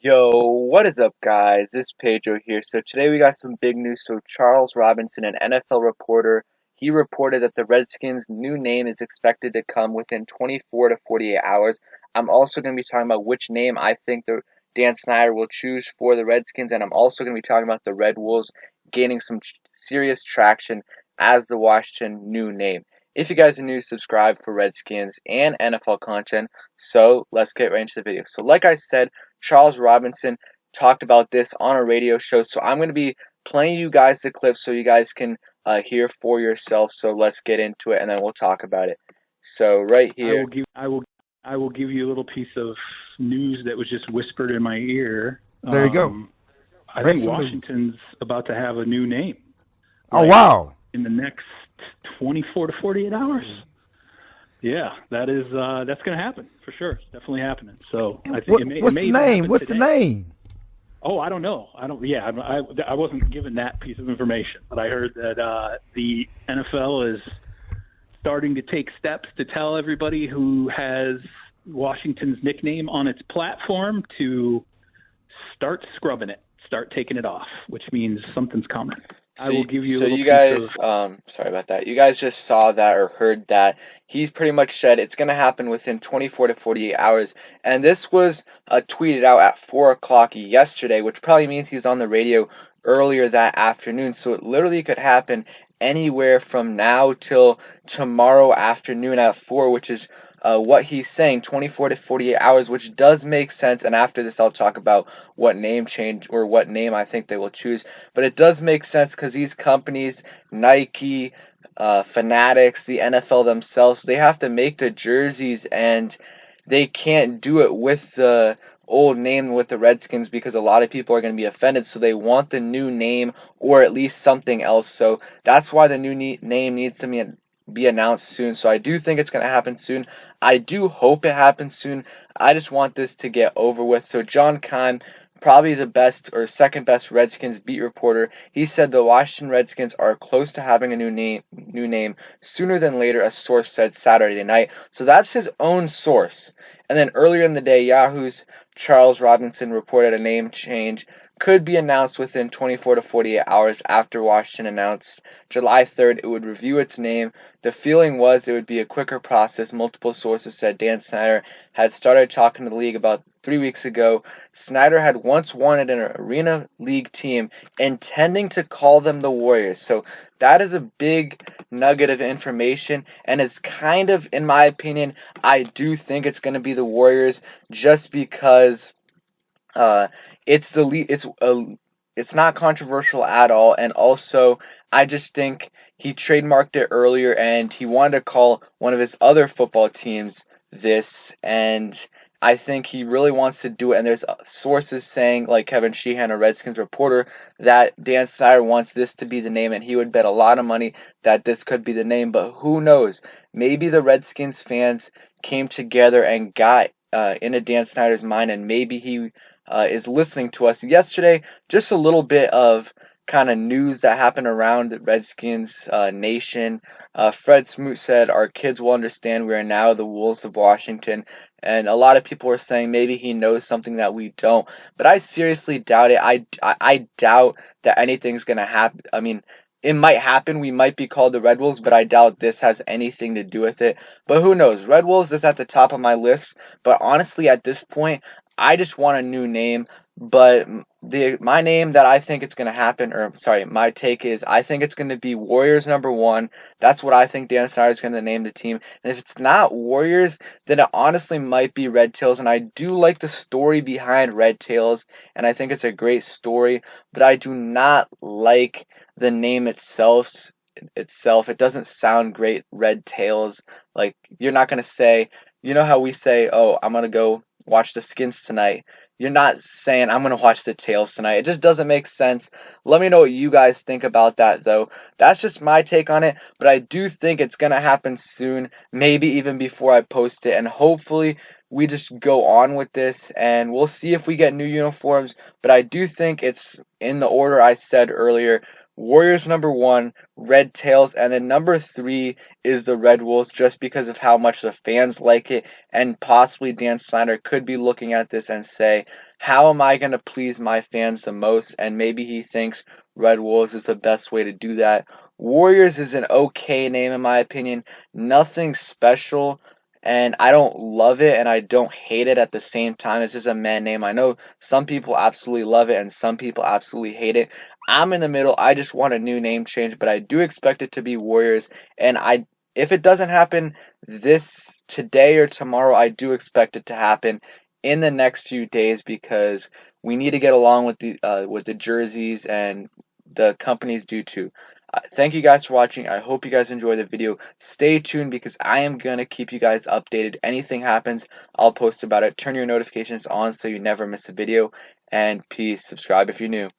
Yo, what is up, guys? This is Pedro here. So today we got some big news. So Charles Robinson, an NFL reporter, he reported that the Redskins' new name is expected to come within 24 to 48 hours. I'm also going to be talking about which name I think Dan Snyder will choose for the Redskins, and I'm also going to be talking about the Red Wolves gaining some serious traction as the Washington new name. If you guys are new, subscribe for Redskins and NFL content. So let's get right into the video. So like I said, Charles Robinson talked about this on a radio show, so I'm going to be playing you guys the clip so you guys can hear for yourself. So let's get into it, and then we'll talk about it. So right I here. will give I will give you a little piece of news that was just whispered in my ear. There you go. I Break think some news. Washington's about to have a new name. Oh, wow. In the next 24 to 48 hours. Yeah, that's going to happen for sure. It's definitely happening. So I think What's the name? What's the name? Oh, I don't know. I wasn't given that piece of information, but I heard that the NFL is starting to take steps to tell everybody who has Washington's nickname on its platform to start scrubbing it, start taking it off, which means something's coming. I will give you a little you guys, piece of... sorry about that. You guys just saw that or heard that. He's pretty much said it's going to happen within 24 to 48 hours. And this was tweeted out at 4 o'clock yesterday, which probably means he's on the radio earlier that afternoon. So it literally could happen anywhere from now till tomorrow afternoon at 4, which is what he's saying, 24 to 48 hours, which does make sense. And after this, I'll talk about what name change or what name I think they will choose. But it does make sense because these companies, Nike, Fanatics, the NFL themselves, they have to make the jerseys, and they can't do it with the old name with the Redskins because a lot of people are going to be offended. So they want the new name or at least something else. So that's why the new name needs to be announced soon. So I do think it's going to happen soon. I do hope it happens soon. I just want this to get over with. So John Kahn, probably the best or second best Redskins beat reporter, he said the Washington Redskins are close to having a new name sooner than later, a source said Saturday night. So that's his own source. And then earlier in the day, Yahoo's Charles Robinson reported a name change could be announced within 24 to 48 hours after Washington announced July 3rd it would review its name. The feeling was it would be a quicker process. Multiple sources said Dan Snyder had started talking to the league about 3 weeks ago. Snyder had once wanted an Arena League team, intending to call them the Warriors. So that is a big nugget of information, and it's kind of, in my opinion, I do think it's going to be the Warriors just because it's not controversial at all, and also I just think he trademarked it earlier, and he wanted to call one of his other football teams this, and I think he really wants to do it. And there's sources saying, like Kevin Sheehan, a Redskins reporter, that Dan Snyder wants this to be the name, and he would bet a lot of money that this could be the name. But who knows? Maybe the Redskins fans came together and got into Dan Snyder's mind, and maybe he is listening to us. Yesterday, just a little bit of kind of news that happened around the Redskins nation. Fred Smoot said, "Our kids will understand we are now the Wolves of Washington." And a lot of people are saying maybe he knows something that we don't. But I seriously doubt it. I doubt that anything's going to happen. I mean, it might happen. We might be called the Red Wolves, but I doubt this has anything to do with it. But who knows? Red Wolves is at the top of my list. But honestly, at this point, I just want a new name. But my name that I think it's going to happen, or sorry, my take is I think it's going to be Warriors #1. That's what I think Dan Snyder is going to name the team. And if it's not Warriors, then it honestly might be Red Tails. And I do like the story behind Red Tails, and I think it's a great story. But I do not like the name itself. It doesn't sound great, Red Tails. Like, you're not going to say, you know how we say, oh, I'm going to go watch the Skins tonight. You're not saying I'm going to watch the Tails tonight. It just doesn't make sense. Let me know what you guys think about that, though. That's just my take on it, but I do think it's going to happen soon, maybe even before I post it, and hopefully we just go on with this, and we'll see if we get new uniforms, but I do think it's in the order I said earlier. Warriors number 1, Red Tails, and then number 3 is the Red Wolves, just because of how much the fans like it, and possibly Dan Snyder could be looking at this and say, how am I going to please my fans the most? And maybe he thinks Red Wolves is the best way to do that. Warriors is an okay name in my opinion, nothing special, and I don't love it and I don't hate it at the same time. It's just a man name. I know some people absolutely love it and some people absolutely hate it. I'm in the middle. I just want a new name change, but I do expect it to be Warriors. And if it doesn't happen this today or tomorrow, I do expect it to happen in the next few days because we need to get along with the jerseys, and the companies do too. Thank you guys for watching. I hope you guys enjoy the video. Stay tuned because I am going to keep you guys updated. Anything happens, I'll post about it. Turn your notifications on so you never miss a video. And peace. Subscribe if you're new.